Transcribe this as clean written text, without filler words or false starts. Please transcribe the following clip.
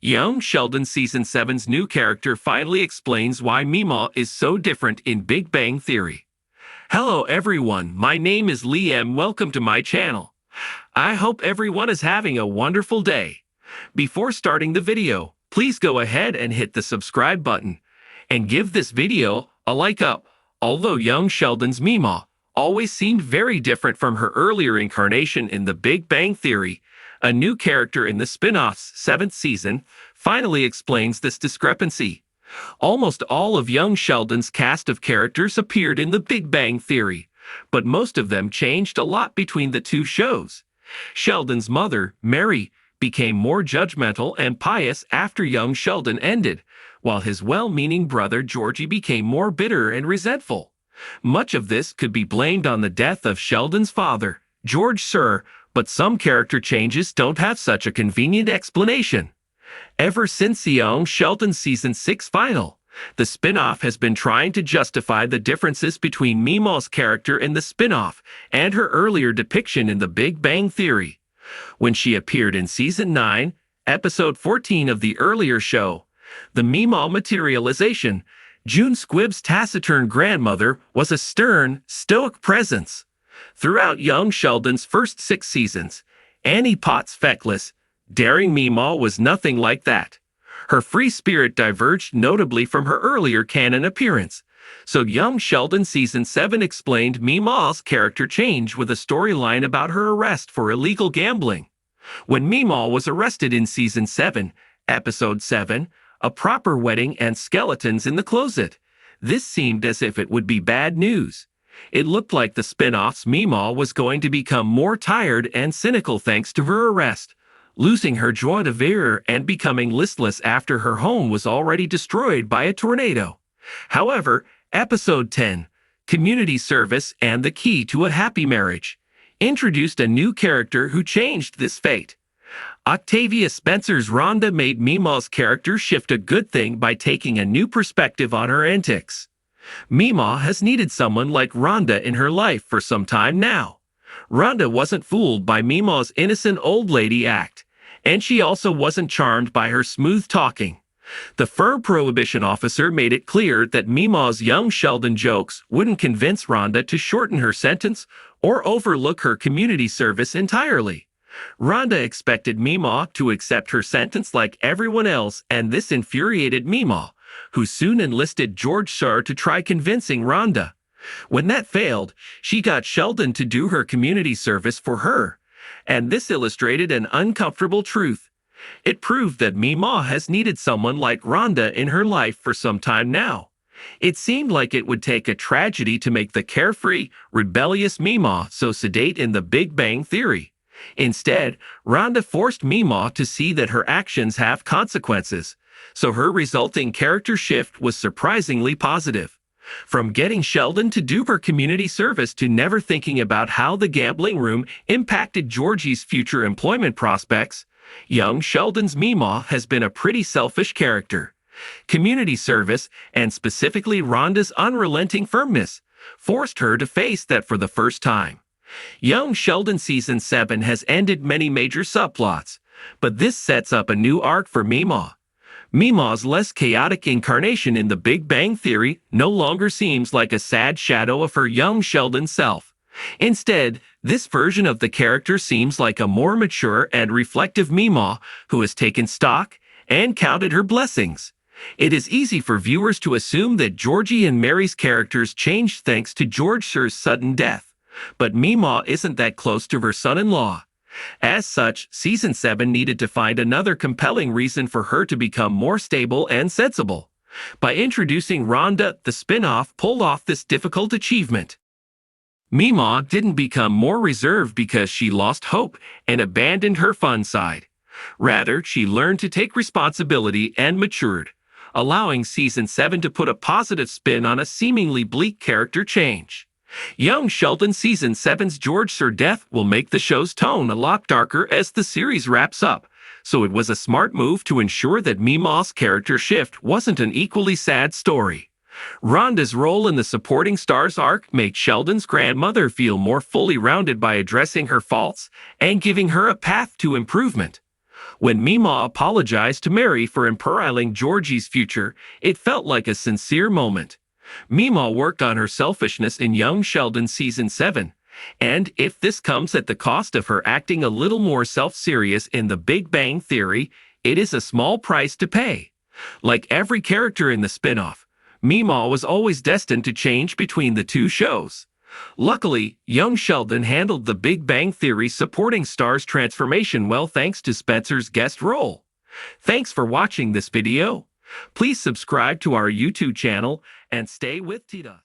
Young Sheldon Season 7's new character finally explains why Meemaw is so different in Big Bang Theory. Hello everyone, my name is Liam. Welcome to my channel. I hope everyone is having a wonderful day. Before starting the video, please go ahead and hit the subscribe button and give this video a like up. Although young Sheldon's Meemaw always seemed very different from her earlier incarnation in The Big Bang Theory, a new character in the spin-off's 7th season finally explains this discrepancy. Almost all of young Sheldon's cast of characters appeared in The Big Bang Theory, but most of them changed a lot between the two shows. Sheldon's mother, Mary, became more judgmental and pious after young Sheldon ended, while his well-meaning brother Georgie became more bitter and resentful. Much of this could be blamed on the death of Sheldon's father, George Sr., but some character changes don't have such a convenient explanation. Ever since the young Sheldon Season 6 final, the spin-off has been trying to justify the differences between Meemaw's character in the spin-off and her earlier depiction in The Big Bang Theory. When she appeared in Season 9, Episode 14 of the earlier show, The Meemaw Materialization, June Squibb's taciturn grandmother was a stern, stoic presence. Throughout young Sheldon's first 6 seasons, Annie Potts' feckless, daring Meemaw was nothing like that. Her free spirit diverged notably from her earlier canon appearance, so young Sheldon Season 7 explained Meemaw's character change with a storyline about her arrest for illegal gambling. When Meemaw was arrested in Season 7, Episode 7, A Proper Wedding and Skeletons in the Closet, this seemed as if it would be bad news. It looked like the spin-off's Meemaw was going to become more tired and cynical thanks to her arrest, losing her joie de vivre and becoming listless after her home was already destroyed by a tornado. However, Episode 10, Community Service and the Key to a Happy Marriage, introduced a new character who changed this fate. Octavia Spencer's Rhonda made Meemaw's character shift a good thing by taking a new perspective on her antics. Meemaw has needed someone like Rhonda in her life for some time now. Rhonda wasn't fooled by Meemaw's innocent old lady act, and she also wasn't charmed by her smooth talking. The firm prohibition officer made it clear that Meemaw's young Sheldon jokes wouldn't convince Rhonda to shorten her sentence or overlook her community service entirely. Rhonda expected Meemaw to accept her sentence like everyone else, and this infuriated Meemaw, who soon enlisted George Sr. to try convincing Rhonda. When that failed, she got Sheldon to do her community service for her, and this illustrated an uncomfortable truth. It proved that Meemaw has needed someone like Rhonda in her life for some time now. It seemed like it would take a tragedy to make the carefree, rebellious Meemaw so sedate in The Big Bang Theory. Instead, Rhonda forced Meemaw to see that her actions have consequences, so her resulting character shift was surprisingly positive. From getting Sheldon to do her community service to never thinking about how the gambling room impacted Georgie's future employment prospects, young Sheldon's Meemaw has been a pretty selfish character. Community service, and specifically Rhonda's unrelenting firmness, forced her to face that for the first time. Young Sheldon Season 7 has ended many major subplots, but this sets up a new arc for Meemaw. Meemaw's less chaotic incarnation in The Big Bang Theory no longer seems like a sad shadow of her young Sheldon self. Instead, this version of the character seems like a more mature and reflective Meemaw who has taken stock and counted her blessings. It is easy for viewers to assume that Georgie and Mary's characters changed thanks to George Sr.'s sudden death, but Meemaw isn't that close to her son-in-law. As such, Season 7 needed to find another compelling reason for her to become more stable and sensible. By introducing Rhonda, the spin-off pulled off this difficult achievement. Meemaw didn't become more reserved because she lost hope and abandoned her fun side. Rather, she learned to take responsibility and matured, allowing Season 7 to put a positive spin on a seemingly bleak character change. Young Sheldon Season 7's George Sr. death will make the show's tone a lot darker as the series wraps up, so it was a smart move to ensure that Meemaw's character shift wasn't an equally sad story. Rhonda's role in the supporting stars arc made Sheldon's grandmother feel more fully rounded by addressing her faults and giving her a path to improvement. When Meemaw apologized to Mary for imperiling Georgie's future, it felt like a sincere moment. Meemaw worked on her selfishness in Young Sheldon Season 7, and if this comes at the cost of her acting a little more self-serious in The Big Bang Theory, it is a small price to pay. Like every character in the spin-off, Meemaw was always destined to change between the two shows. Luckily, young Sheldon handled The Big Bang Theory supporting star's transformation well thanks to Spencer's guest role. Thanks for watching this video. Please subscribe to our YouTube channel and stay with Tita.